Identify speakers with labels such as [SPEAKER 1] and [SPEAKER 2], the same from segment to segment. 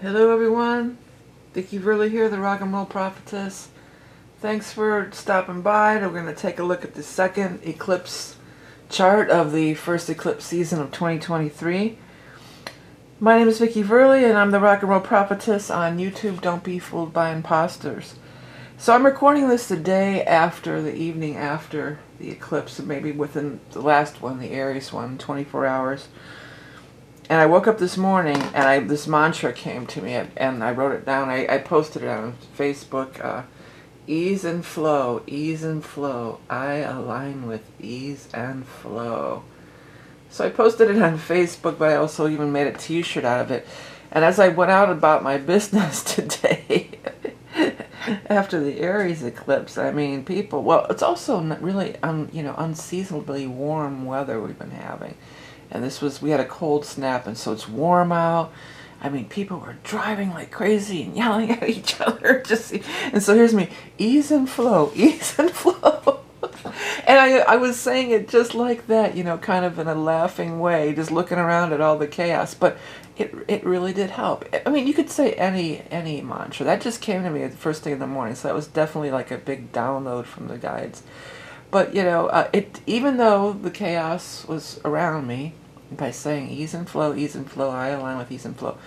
[SPEAKER 1] Hello everyone, Vickieverlie here, the Rock and Roll Prophetess. Thanks for stopping by. We're going to take a look at the second eclipse chart of the first eclipse season of 2023. My name is Vickieverlie and I'm the Rock and Roll Prophetess on YouTube. Don't be fooled by imposters. So I'm recording this the day after, the evening after the eclipse, maybe within the last one, the Aries one, 24 hours. And I woke up this morning and this mantra came to me and I wrote it down. I posted it on Facebook. Ease and flow, ease and flow. I align with ease and flow. So I posted it on Facebook, but I also even made a t-shirt out of it. And as I went out about my business today, after the Aries eclipse, I mean, people, well, it's also not really, unseasonably warm weather we've been having. And we had a cold snap, and so it's warm out. I mean, people were driving like crazy and yelling at each other. And so here's me, ease and flow, ease and flow. And I was saying it just like that, kind of in a laughing way, just looking around at all the chaos. But it really did help. I mean, you could say any mantra. That just came to me the first thing in the morning. So that was definitely like a big download from the guides. But, even though the chaos was around me, by saying ease and flow, I align with ease and flow,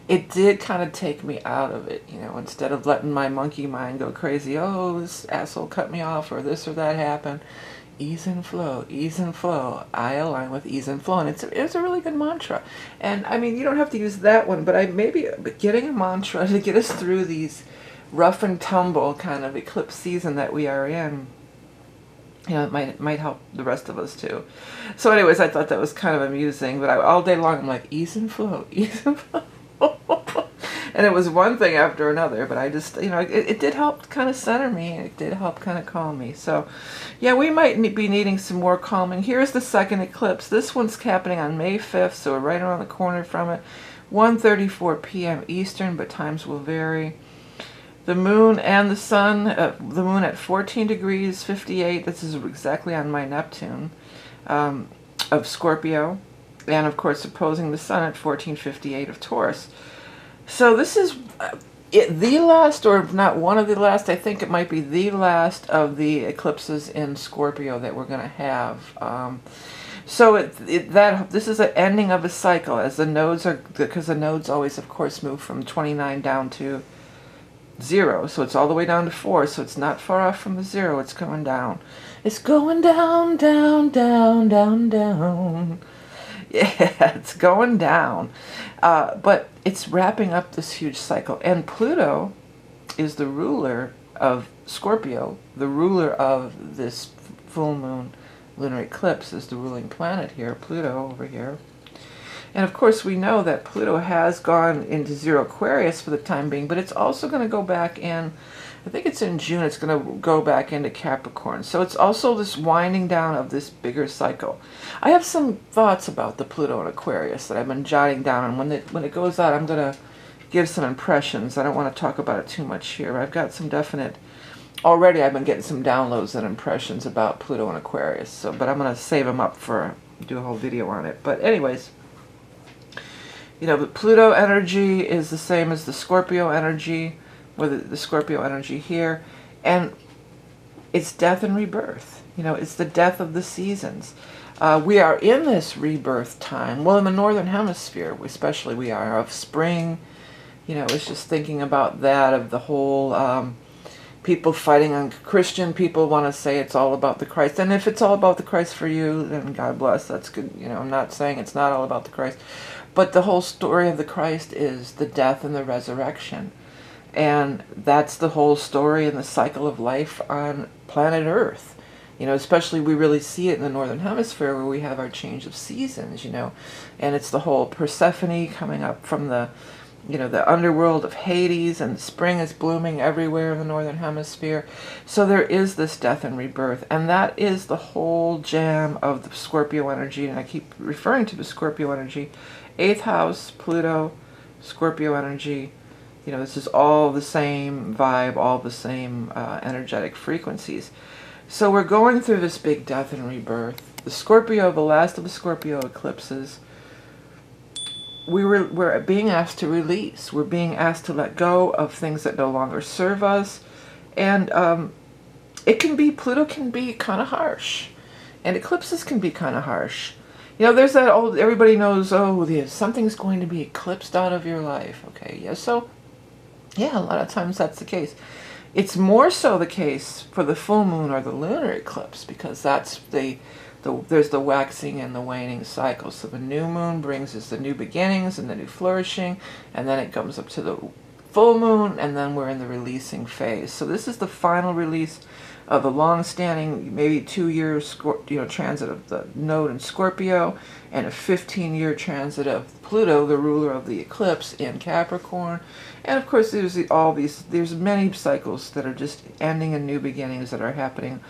[SPEAKER 1] it did kind of take me out of it, instead of letting my monkey mind go crazy, oh, this asshole cut me off, or this or that happened. Ease and flow, I align with ease and flow. And it's a really good mantra. And, I mean, you don't have to use that one, but maybe getting a mantra to get us through these rough and tumble kind of eclipse season that we are in, it might help the rest of us too. So anyways, I thought that was kind of amusing, but all day long I'm like, ease and flow, ease and flow. And it was one thing after another, but I just, it did help kind of center me. It did help kind of calm me. So yeah, we might be needing some more calming. Here's the second eclipse. This one's happening on May 5th, so we're right around the corner from it. 1:34 p.m. Eastern, but times will vary. The moon and the sun, the moon at 14 degrees 58, this is exactly on my Neptune, of Scorpio, and of course opposing the sun at 1458 of Taurus. So this is the last, or if not one of the last, I think it might be the last of the eclipses in Scorpio that we're going to have. So this is an ending of a cycle, as the nodes are, because the nodes always, of course, move from 29 down to 0, so it's all the way down to 4, so it's not far off from the 0. It's going down. It's going down, down, down, down, down. Yeah, it's going down. But it's wrapping up this huge cycle. And Pluto is the ruler of Scorpio. The ruler of this full moon lunar eclipse is the ruling planet here, Pluto over here. And of course we know that Pluto has gone into 0 Aquarius for the time being, but it's also going to go back in, I think it's in June, it's going to go back into Capricorn. So it's also this winding down of this bigger cycle. I have some thoughts about the Pluto and Aquarius that I've been jotting down, and when it goes out, I'm going to give some impressions. I don't want to talk about it too much here. I've got some definite, already I've been getting some downloads and impressions about Pluto and Aquarius, but I'm going to save them up for, do a whole video on it. But anyways, but Pluto energy is the same as the Scorpio energy, or the Scorpio energy here, and it's death and rebirth. It's the death of the seasons. We are in this rebirth time. Well, in the Northern Hemisphere, especially, we are, of spring. It's just thinking about that, of the whole people fighting on Christian people want to say it's all about the Christ. And if it's all about the Christ for you, then God bless, that's good. I'm not saying it's not all about the Christ. But the whole story of the Christ is the death and the resurrection. And that's the whole story and the cycle of life on planet Earth. Especially we really see it in the Northern Hemisphere where we have our change of seasons, And it's the whole Persephone coming up from the underworld of Hades, and spring is blooming everywhere in the Northern Hemisphere. So there is this death and rebirth, and that is the whole jam of the Scorpio energy, and I keep referring to the Scorpio energy. 8th house, Pluto, Scorpio energy. This is all the same vibe, all the same energetic frequencies. So we're going through this big death and rebirth. The Scorpio, the last of the Scorpio eclipses, we're being asked to release. We're being asked to let go of things that no longer serve us. And Pluto can be kind of harsh. And eclipses can be kind of harsh. You know, there's that old, everybody knows, oh, something's going to be eclipsed out of your life. Okay, yeah, so, yeah, a lot of times that's the case. It's more so the case for the full moon or the lunar eclipse, because that's there's the waxing and the waning cycle. So the new moon brings us the new beginnings and the new flourishing, and then it comes up to the full moon, and then we're in the releasing phase. So this is the final release of the long-standing, maybe 2-year transit of the node in Scorpio, and a 15-year transit of Pluto, the ruler of the eclipse, in Capricorn. And of course, there's many cycles that are just ending and new beginnings that are happening.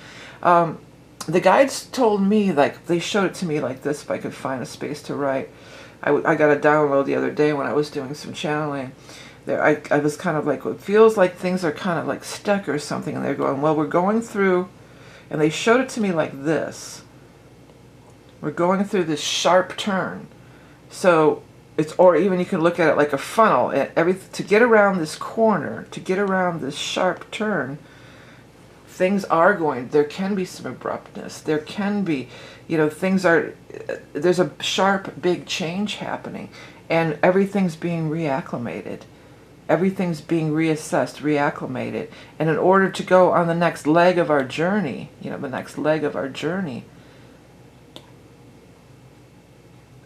[SPEAKER 1] The guides told me, like, they showed it to me like this, if I could find a space to write. I got a download the other day when I was doing some channeling. I was kind of like, it feels like things are kind of like stuck or something, and they're going, well, we're going through, and they showed it to me like this. We're going through this sharp turn. So or even you can look at it like a funnel. To get around this corner, to get around this sharp turn, there can be some abruptness. There can be, there's a sharp, big change happening, and everything's being reacclimated. Everything's being reassessed, reacclimated. And in order to go on the next leg of our journey,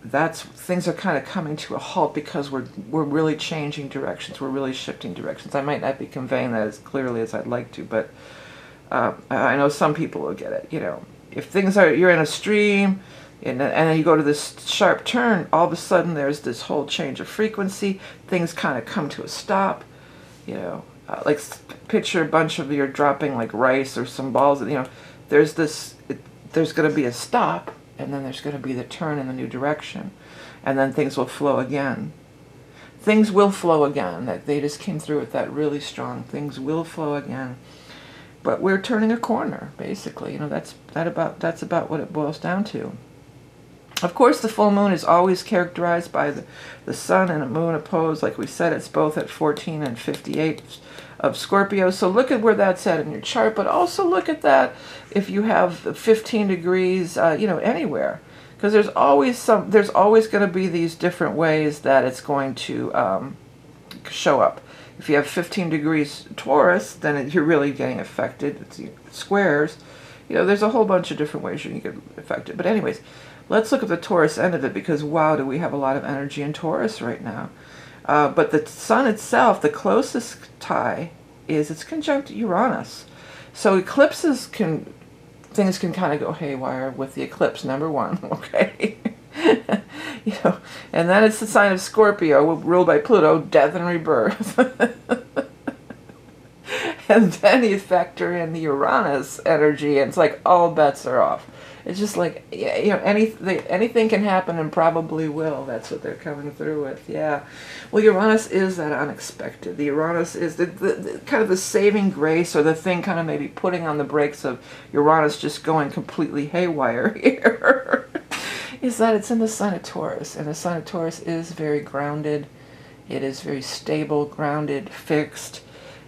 [SPEAKER 1] things are kind of coming to a halt, because we're really changing directions. We're really shifting directions. I might not be conveying that as clearly as I'd like to, but I know some people will get it. If you're in a stream, and then you go to this sharp turn, all of a sudden there's this whole change of frequency. Things kind of come to a stop. Like picture a bunch of, you're dropping like rice or some balls. There's going to be a stop, and then there's going to be the turn in the new direction, and then things will flow again. Things will flow again. That they just came through with that really strong. Things will flow again. But we're turning a corner, basically. That's about what it boils down to. Of course, the full moon is always characterized by the sun and a moon opposed. Like we said, it's both at 14 and 58 of Scorpio. So look at where that's at in your chart, but also look at that if you have 15 degrees, anywhere. Because there's always going to be these different ways that it's going to show up. If you have 15 degrees Taurus, then you're really getting affected. It's squares. There's a whole bunch of different ways you can get affected. But anyways, let's look at the Taurus end of it, because wow, do we have a lot of energy in Taurus right now. But the sun itself, the closest tie is it's conjunct Uranus. So eclipses things can kind of go haywire with the eclipse, number one, okay? And then it's the sign of Scorpio, ruled by Pluto, death and rebirth. And then you factor in the Uranus energy, and it's like all bets are off. It's just like, anything can happen, and probably will. That's what they're coming through with, yeah. Well, Uranus is that unexpected. The Uranus is the kind of the saving grace, or the thing kind of maybe putting on the brakes of Uranus just going completely haywire here. Is that it's in the sign of Taurus, and the sign of Taurus is very grounded. It is very stable, grounded, fixed,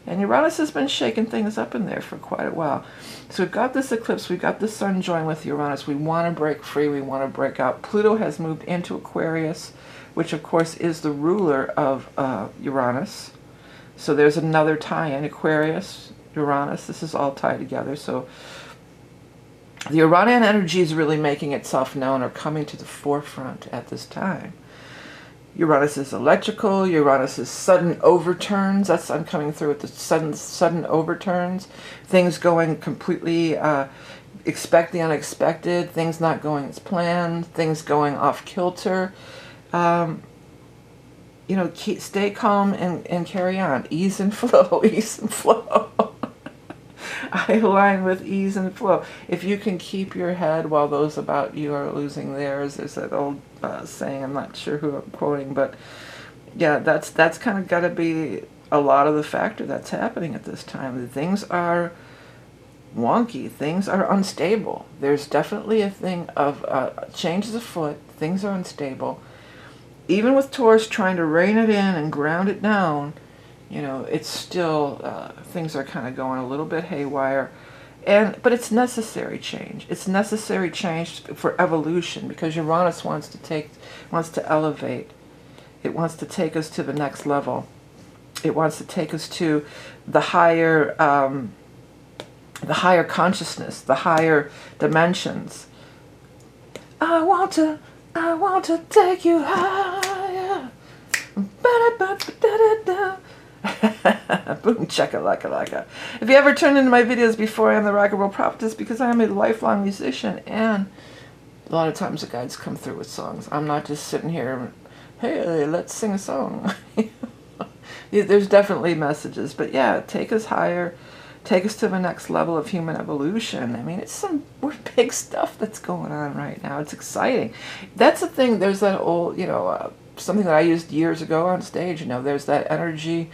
[SPEAKER 1] and Uranus has been shaking things up in there for quite a while. So we've got this eclipse, we've got the sun joined with Uranus. We want to break free, we want to break out. Pluto has moved into Aquarius, which of course is the ruler of Uranus. So there's another tie-in, Aquarius, Uranus. This is all tied together. So the Uranian energy is really making itself known, or coming to the forefront at this time. Uranus is electrical. Uranus is sudden overturns. I'm coming through with the sudden overturns. Things going completely, expect the unexpected. Things not going as planned. Things going off kilter. Stay calm and carry on. Ease and flow. Ease and flow. I align with ease and flow. If you can keep your head while those about you are losing theirs, there's that old saying, I'm not sure who I'm quoting, but yeah, that's kind of got to be a lot of the factor that's happening at this time. Things are wonky. Things are unstable. There's definitely a thing of changes afoot. Things are unstable. even with Taurus trying to rein it in and ground it down, you know, it's still, things are kind of going a little bit haywire. But it's necessary change. It's necessary change for evolution, because Uranus wants to elevate. It wants to take us to the next level. It wants to take us to the higher consciousness, the higher dimensions. I want to take you higher. Boom, chaka-laka-laka. If you ever tuned into my videos before, I am the Rock and Roll Prophetess, because I am a lifelong musician, and a lot of times the guides come through with songs. I'm not just sitting here, hey, let's sing a song. There's definitely messages, but yeah, take us higher, take us to the next level of human evolution. I mean, it's some big stuff that's going on right now. It's exciting. That's the thing. There's that old, you know, something that I used years ago on stage. You know, there's that energy.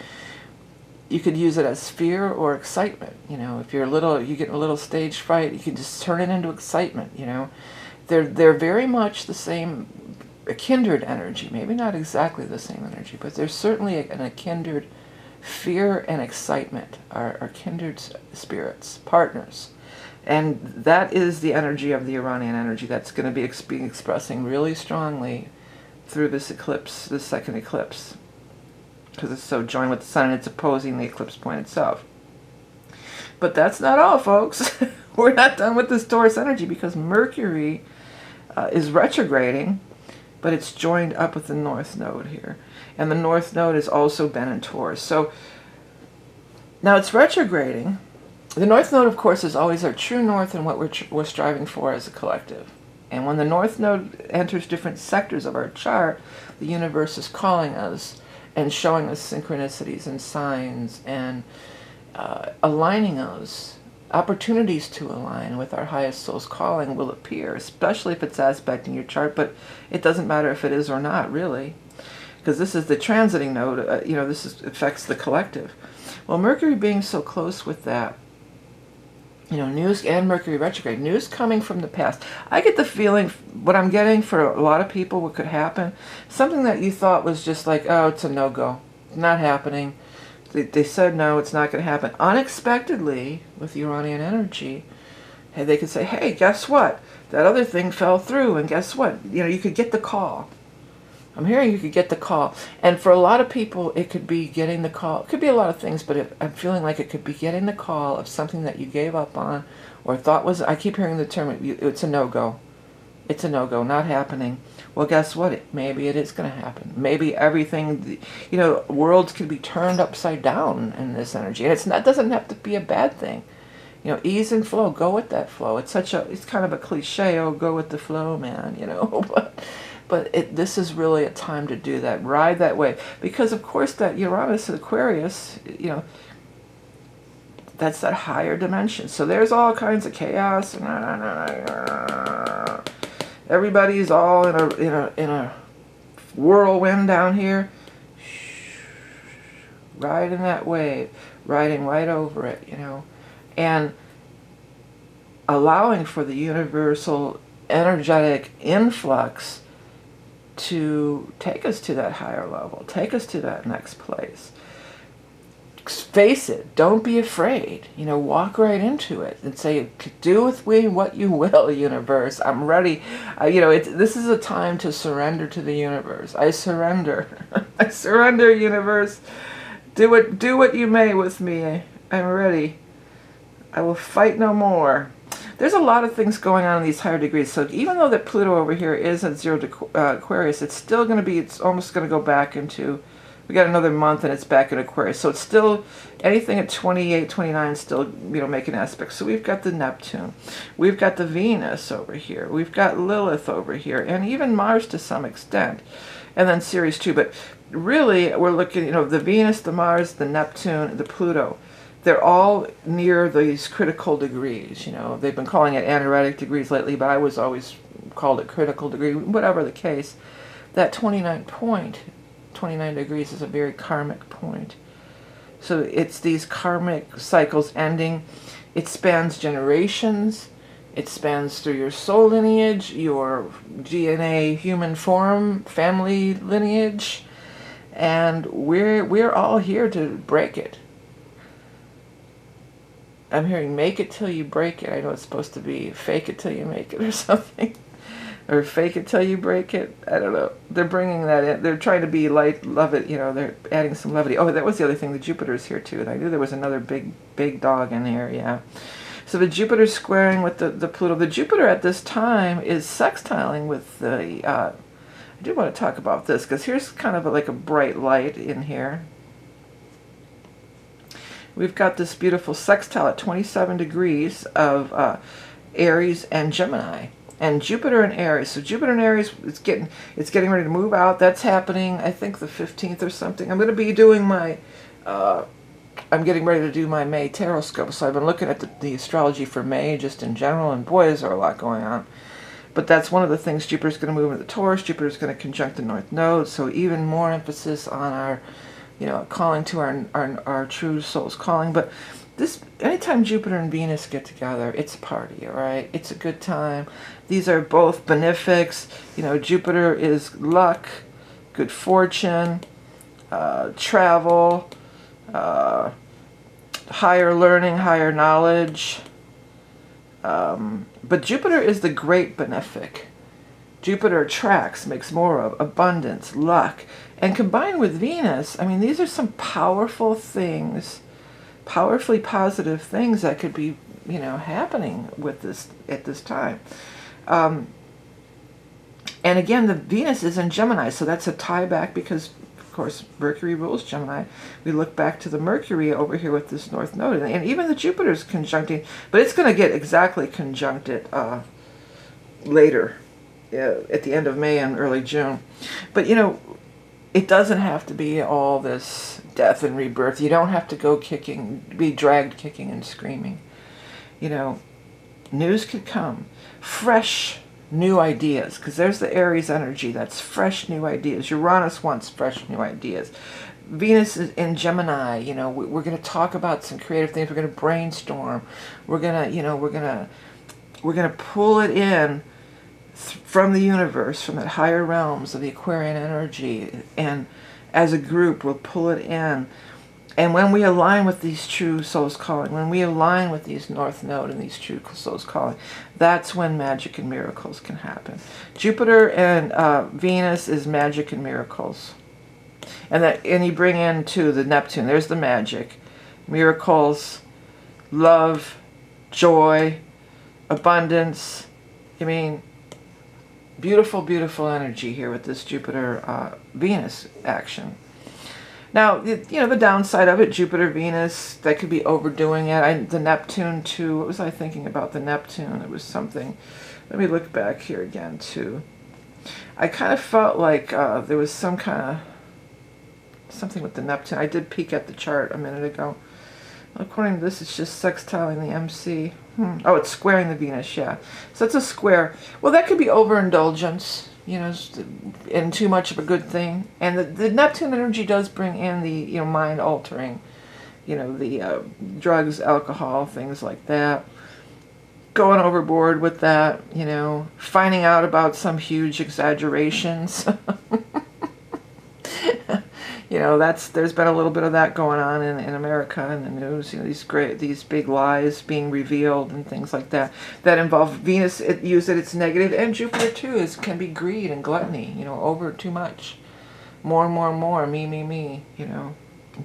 [SPEAKER 1] You could use it as fear or excitement. You know, if you're you get a little stage fright, you can just turn it into excitement. You know, they're very much the same. A kindred energy, maybe not exactly the same energy, but there's certainly a kindred. Fear and excitement are kindred spirits, partners, and that is the energy of the Uranian energy that's going to be expressing really strongly through this eclipse, this second eclipse, because it's so joined with the sun and it's opposing the eclipse point itself. But that's not all, folks. We're not done with this Taurus energy, because Mercury is retrograding, but it's joined up with the North Node here. And the North Node has also been in Taurus. So now it's retrograding. The North Node, of course, is always our true north and what we're striving for as a collective. And when the North Node enters different sectors of our chart, the universe is calling us and showing us synchronicities and signs and aligning us. Opportunities to align with our highest soul's calling will appear, especially if it's aspecting your chart, but it doesn't matter if it is or not, really, because this is the transiting node. You know, affects the collective. Well, Mercury being so close with that, you know, news, and Mercury retrograde, news coming from the past. I get the feeling, what I'm getting for a lot of people, what could happen, something that you thought was just like, oh, it's a no-go, not happening. They said, no, it's not going to happen. Unexpectedly, with Uranian energy, they could say, hey, guess what? That other thing fell through, and guess what? You know, you could get the call. I'm hearing you could get the call. And for a lot of people, it could be getting the call. It could be a lot of things, but I'm feeling like it could be getting the call of something that you gave up on or thought was, I keep hearing the term, it's a no-go. It's a no-go, not happening. Well, guess what? Maybe it is going to happen. Maybe everything, you know, worlds can be turned upside down in this energy. And it doesn't have to be a bad thing. You know, ease and flow, go with that flow. It's kind of a cliche, oh, go with the flow, man, you know. But this is really a time to do that. Ride that wave. Because, of course, that Uranus and Aquarius, you know, that's that higher dimension. So there's all kinds of chaos. Everybody's all in a whirlwind down here. Riding that wave. Riding right over it, you know. And allowing for the universal energetic influx to take us to that higher level, take us to that next place. Face it, don't be afraid, you know, walk right into it and say, do with me what you will, universe, I'm ready. You know, this is a time to surrender to the universe. I surrender. I surrender, universe. Do what you may with me. I'm ready. I will fight no more. There's a lot of things going on in these higher degrees. So even though that Pluto over here is at 0 to Aquarius, it's still going to be, it's almost going to go back into, we got another month and it's back in Aquarius. So it's still, anything at 28, 29 still, you know, making aspects. So we've got the Neptune. We've got the Venus over here. We've got Lilith over here. And even Mars to some extent. And then Ceres too. But really, we're looking, you know, the Venus, the Mars, the Neptune, the Pluto. They're all near these critical degrees, you know. They've been calling it anaretic degrees lately, but I was always called it critical degree. Whatever the case, that 29 degrees is a very karmic point. So it's these karmic cycles ending. It spans generations. It spans through your soul lineage, your DNA human form, family lineage, and we're all here to break it. I'm hearing make it till you break it. I know it's supposed to be fake it till you make it or something. Or fake it till you break it. I don't know. They're bringing that in. They're trying to be light, love it. You know, they're adding some levity. Oh, that was the other thing. The Jupiter's here too. And I knew there was another big dog in here. Yeah. So the Jupiter's squaring with the Pluto. The Jupiter at this time is sextiling with the... I do want to talk about this because here's kind of like a bright light in here. We've got this beautiful sextile at 27 degrees of Aries and Gemini. And Jupiter and Aries. So Jupiter and Aries, it's getting ready to move out. That's happening, I think, the 15th or something. I'm going to be doing my, I'm getting ready to do my May horoscope. So I've been looking at the astrology for May just in general. And boy, is there a lot going on. But that's one of the things. Jupiter's going to move into the Taurus. Jupiter's going to conjunct the North Node. So even more emphasis on our, you know, calling to our true soul's calling. But this, anytime Jupiter and Venus get together, it's a party, all right? It's a good time. These are both benefics. You know, Jupiter is luck, good fortune, travel, higher learning, higher knowledge. But Jupiter is the great benefic. Jupiter attracts, makes more of, abundance, luck. And combined with Venus, I mean, these are some powerful things, powerfully positive things that could be, you know, happening with this at this time. And again, the Venus is in Gemini, so that's a tie back because, of course, Mercury rules Gemini. We look back to the Mercury over here with this North Node, and even the Jupiter's conjuncting, but it's going to get exactly conjuncted later, at the end of May and early June. But, you know, it doesn't have to be all this death and rebirth. You don't have to go kicking, be dragged kicking and screaming. You know, news could come. Fresh new ideas, because there's the Aries energy. That's fresh new ideas. Uranus wants fresh new ideas. Venus is in Gemini. You know, we're going to talk about some creative things. We're going to brainstorm. We're going to, you know, we're going to pull it in from the universe, from the higher realms of the Aquarian energy, and as a group we'll pull it in. And when we align with these true souls calling, when we align with these North Node and these true souls calling, that's when magic and miracles can happen. Jupiter and Venus is magic and miracles. And you bring in too the Neptune. There's the magic, miracles, love, joy, abundance. I mean, beautiful, beautiful energy here with this Jupiter-Venus action. Now, you know, the downside of it, Jupiter, Venus, that could be overdoing it. The Neptune, too. What was I thinking about the Neptune? It was something. Let me look back here again, too. I kind of felt like there was some kind of something with the Neptune. I did peek at the chart a minute ago. According to this, it's just sextiling the MC. Oh, it's squaring the Venus, yeah. So it's a square. Well, that could be overindulgence, you know, and too much of a good thing. And the Neptune energy does bring in the, you know, mind-altering, you know, the drugs, alcohol, things like that. Going overboard with that, you know, finding out about some huge exaggerations. You know, there's been a little bit of that going on in America in the news. You know, these big lies being revealed and things like that involve Venus. It used at its negative, and Jupiter too can be greed and gluttony. You know, over too much, more and more and more. Me, me, me. You know,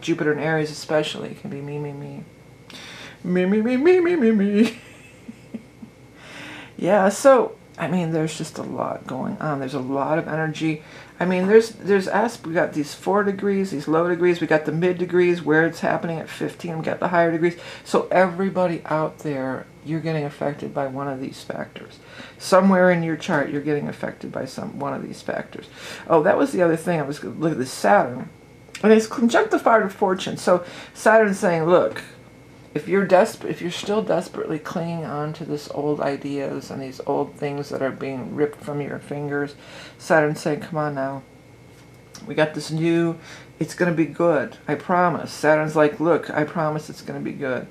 [SPEAKER 1] Jupiter and Aries especially can be me, me, me, me, me, me, me, me, me, me. Yeah. So I mean, there's just a lot going on. There's a lot of energy. I mean, we got these 4 degrees, these low degrees. We got the mid degrees where it's happening at 15. We got the higher degrees. So everybody out there, you're getting affected by one of these factors. Somewhere in your chart, you're getting affected by one of these factors. Oh, that was the other thing. I was going to look at this Saturn. And it's conjunct the fire of fortune. So Saturn's saying, look, if you're still desperately clinging on to this old ideas and these old things that are being ripped from your fingers, Saturn's saying, come on now. We got this new, it's going to be good. I promise. Saturn's like, look, I promise it's going to be good.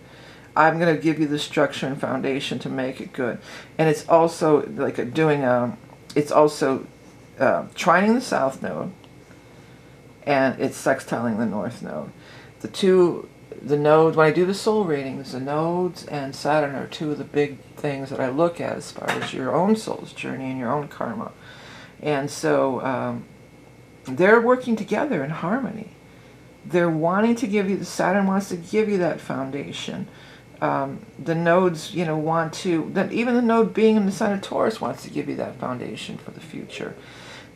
[SPEAKER 1] I'm going to give you the structure and foundation to make it good. And it's also like it's also trining the south node, and it's sextiling the north node. The nodes, when I do the soul readings, the nodes and Saturn are two of the big things that I look at as far as your own soul's journey and your own karma. And so they're working together in harmony. They're wanting to give you, the Saturn wants to give you that foundation. The nodes, want to, even the node being in the sign of Taurus wants to give you that foundation for the future.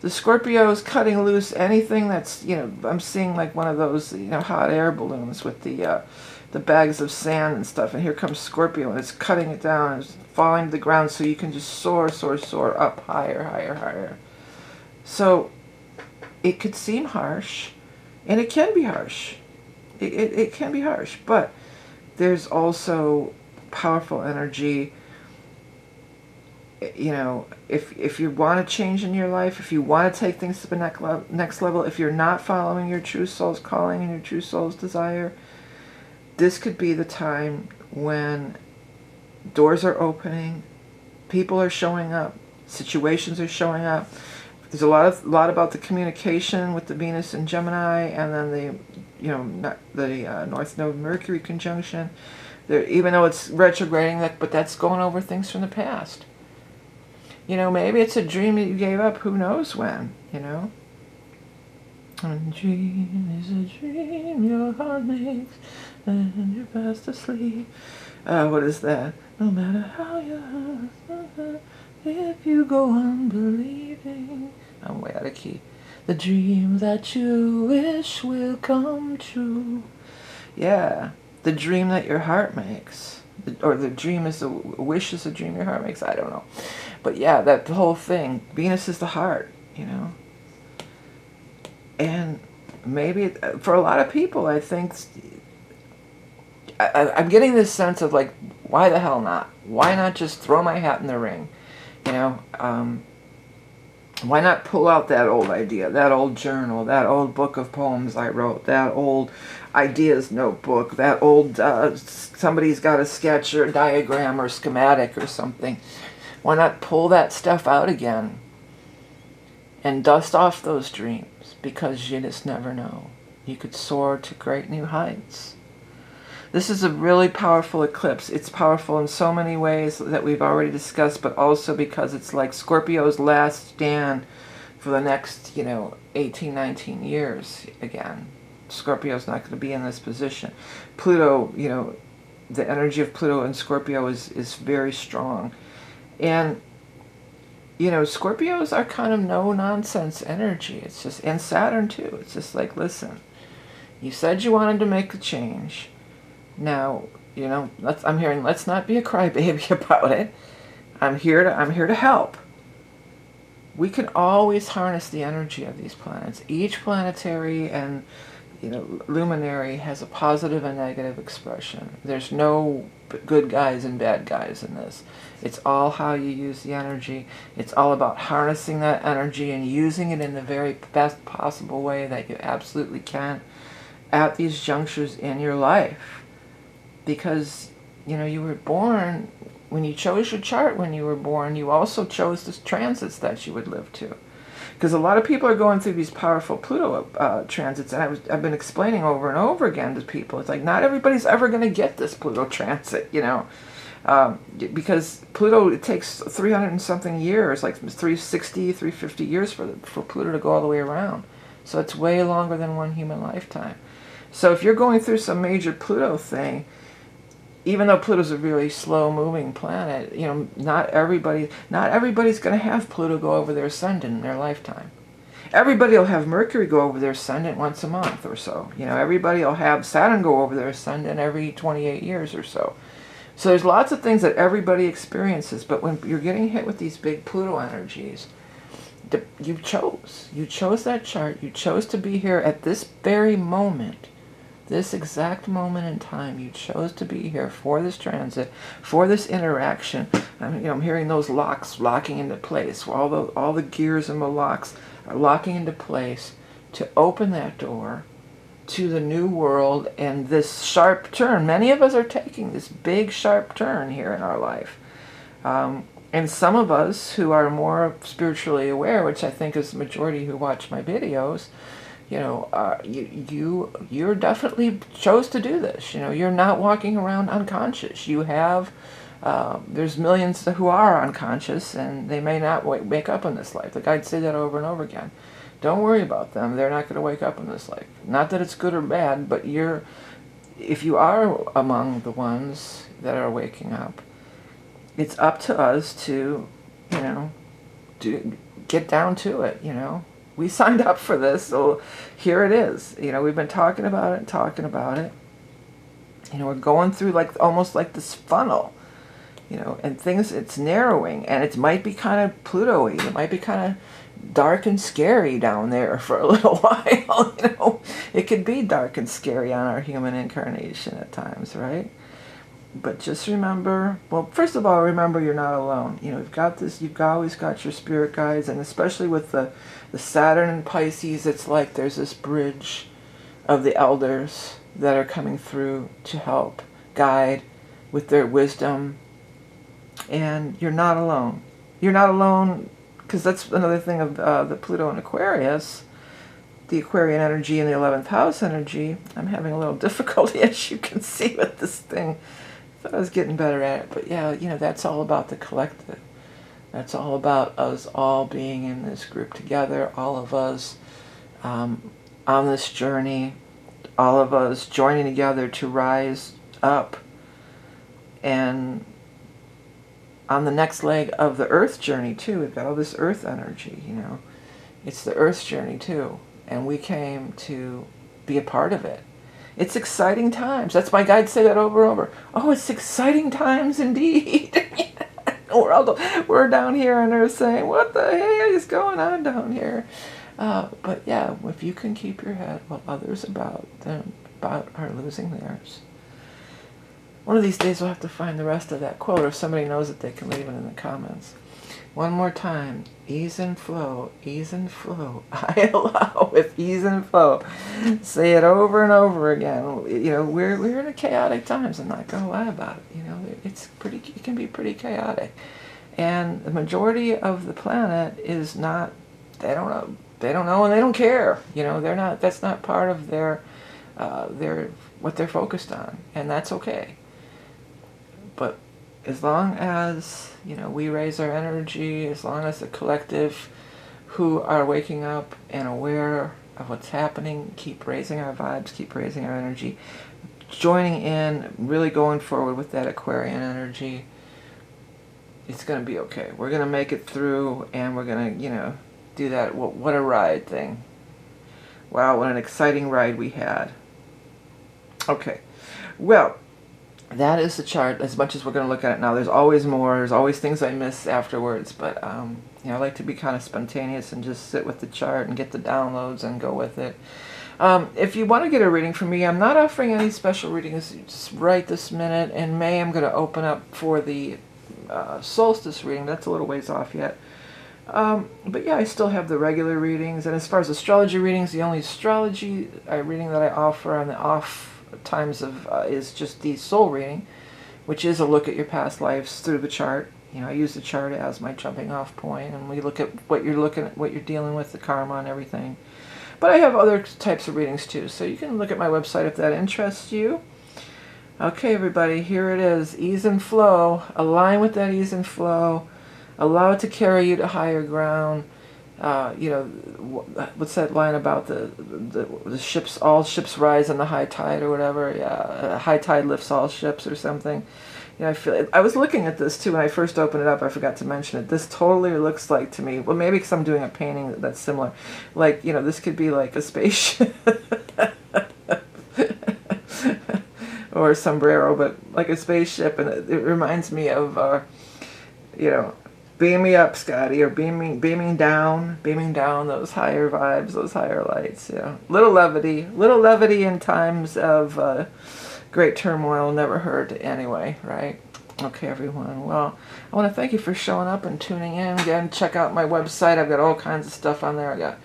[SPEAKER 1] The Scorpio is cutting loose anything that's, I'm seeing like one of those, hot air balloons with the bags of sand and stuff. And here comes Scorpio, and it's cutting it down, and it's falling to the ground, so you can just soar, soar, soar up higher, higher, higher. So it could seem harsh, and it can be harsh. It can be harsh, but there's also powerful energy. If you want to change in your life, if you want to take things to the next level, if you're not following your true soul's calling and your true soul's desire, this could be the time when doors are opening, people are showing up, situations are showing up. There's a lot about the communication with the Venus and Gemini, and then the North Node Mercury conjunction. Even though it's retrograding, but that's going over things from the past. Maybe it's a dream that you gave up. Who knows when? A dream is a dream your heart makes, and you're fast asleep. What is that? No matter how you hurt, if you go on believing. I'm way out of key. The dream that you wish will come true. Yeah, the dream that your heart makes. Or the dream is a wish is a dream your heart makes. I don't know. But yeah, that whole thing. Venus is the heart, And maybe for a lot of people, I think I'm getting this sense of like, why the hell not? Why not just throw my hat in the ring? Why not pull out that old idea, that old journal, that old book of poems I wrote, that old ideas notebook, that old, somebody's got a sketch or a diagram or schematic or something. Why not pull that stuff out again and dust off those dreams? Because you just never know. You could soar to great new heights. This is a really powerful eclipse. It's powerful in so many ways that we've already discussed, but also because it's like Scorpio's last stand for the next, 18, 19 years again. Scorpio's not going to be in this position. Pluto, the energy of Pluto and Scorpio is very strong. And, Scorpios are kind of no-nonsense energy. It's just, and Saturn too. It's just like, listen, you said you wanted to make a change. Now, I'm hearing, let's not be a crybaby about it. I'm here to help. We can always harness the energy of these planets. Each planetary and luminary has a positive and negative expression. There's no good guys and bad guys in this. It's all how you use the energy. It's all about harnessing that energy and using it in the very best possible way that you absolutely can at these junctures in your life. Because, you were born, when you chose your chart when you were born, you also chose the transits that you would live to. Because a lot of people are going through these powerful Pluto transits, and I've been explaining over and over again to people, it's like not everybody's ever going to get this Pluto transit, because Pluto, it takes 300 and something years, like 360, 350 years for Pluto to go all the way around. So it's way longer than one human lifetime. So if you're going through some major Pluto thing, even though Pluto's a really slow-moving planet, not everybody's going to have Pluto go over their ascendant in their lifetime. Everybody will have Mercury go over their ascendant once a month or so. Everybody will have Saturn go over their ascendant every 28 years or so. So there's lots of things that everybody experiences, but when you're getting hit with these big Pluto energies, you chose that chart, you chose to be here at this very moment. This exact moment in time, you chose to be here for this transit, for this interaction. I'm hearing those locks locking into place. All the gears and the locks are locking into place to open that door to the new world and this sharp turn. Many of us are taking this big sharp turn here in our life. And some of us who are more spiritually aware, which I think is the majority who watch my videos, you know, you're definitely chose to do this. You know, you're not walking around unconscious. You have, there's millions who are unconscious, and they may not wake up in this life. Like, I'd say that over and over again. Don't worry about them. They're not going to wake up in this life. Not that it's good or bad, but if you are among the ones that are waking up, it's up to us to, you know, get down to it, you know. We signed up for this, so here it is. You know, we've been talking about it and talking about it. You know, we're going through like almost like this funnel, you know, and things, it's narrowing, and it might be kind of Pluto-y. It might be kind of dark and scary down there for a little while, you know. It could be dark and scary on our human incarnation at times, right? But just remember, well, first of all, remember you're not alone. You know, you've got this, you've always got your spirit guides, and especially with the Saturn and Pisces, it's like there's this bridge of the elders that are coming through to help guide with their wisdom. And you're not alone. You're not alone, because that's another thing of the Pluto and Aquarius, the Aquarian energy and the 11th house energy. I'm having a little difficulty, as you can see, with this thing. I thought I was getting better at it, but yeah, you know, that's all about the collective. That's all about us all being in this group together, all of us on this journey, all of us joining together to rise up and on the next leg of the Earth journey too. We've got all this Earth energy, you know. It's the Earth's journey too, and we came to be a part of it. It's exciting times. That's my guides say that over and over. Oh, it's exciting times indeed. We're down here on Earth saying, what the heck is going on down here? But yeah, if you can keep your head while others about are losing theirs. One of these days we'll have to find the rest of that quote, or if somebody knows it, they can leave it in the comments. One more time. Ease and flow, ease and flow. I allow with ease and flow. Say it over and over again. You know, we're in a chaotic times. I'm not going to lie about it. You know, it can be pretty chaotic. And the majority of the planet is not, they don't know and they don't care. You know, they're not, that's not part of their what they're focused on. And that's okay. But as long as, you know, we raise our energy, as long as the collective who are waking up and aware of what's happening, keep raising our vibes, keep raising our energy, joining in, really going forward with that Aquarian energy, it's going to be okay. We're going to make it through, and we're going to, you know, do that. What a ride thing. Wow, what an exciting ride we had. Okay, well, that is the chart, as much as we're going to look at it now. There's always more. There's always things I miss afterwards. But, you know, I like to be kind of spontaneous and just sit with the chart and get the downloads and go with it. If you want to get a reading from me, I'm not offering any special readings just right this minute. In May, I'm going to open up for the solstice reading. That's a little ways off yet. But yeah, I still have the regular readings. And as far as astrology readings, the only astrology reading that I offer on the off times of is just the soul reading, which is a look at your past lives through the chart. You know, I use the chart as my jumping off point, and we look at what you're dealing with, the karma and everything. But I have other types of readings too, so you can look at my website if that interests you. Okay, everybody, here it is. Ease and flow. Align with that ease and flow. Allow it to carry you to higher ground. You know, what's that line about the ships, all ships rise on the high tide or whatever? Yeah, high tide lifts all ships or something. You know, I was looking at this too when I first opened it up. I forgot to mention it. This totally looks like to me, well, maybe because I'm doing a painting that's similar. Like, you know, this could be like a spaceship or a sombrero, but like a spaceship, and it reminds me of, you know, beam me up, Scotty, or beaming down those higher vibes, those higher lights. Yeah, little levity in times of great turmoil never hurt anyway, right? Okay, everyone. Well, I want to thank you for showing up and tuning in. Again, check out my website. I've got all kinds of stuff on there. I got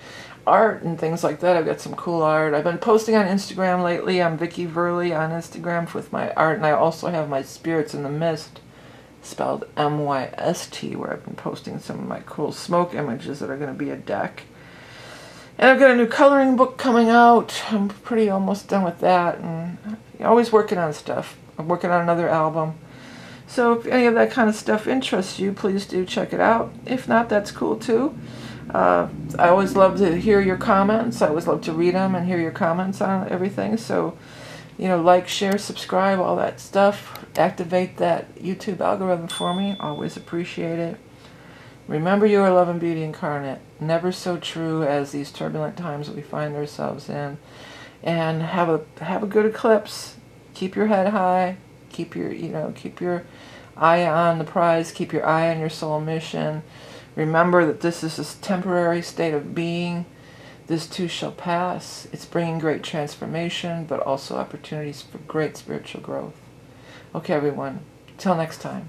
[SPEAKER 1] art and things like that. I've got some cool art. I've been posting on Instagram lately. I'm vickieverlie on Instagram with my art, and I also have my Spirits in the Mist, spelled M-Y-S-T, where I've been posting some of my cool smoke images that are going to be a deck. And I've got a new coloring book coming out. I'm pretty almost done with that, and always working on stuff. I'm working on another album. So if any of that kind of stuff interests you, please do check it out. If not, that's cool too. I always love to hear your comments. I always love to read them and hear your comments on everything. So, like, share, subscribe, all that stuff. Activate that YouTube algorithm for me. Always appreciate it. Remember, you are love and beauty incarnate. Never so true as these turbulent times that we find ourselves in. And have a good eclipse. Keep your head high. Keep your eye on the prize. Keep your eye on your soul mission. Remember that this is a temporary state of being. This too shall pass. It's bringing great transformation, but also opportunities for great spiritual growth. Okay, everyone. Till next time.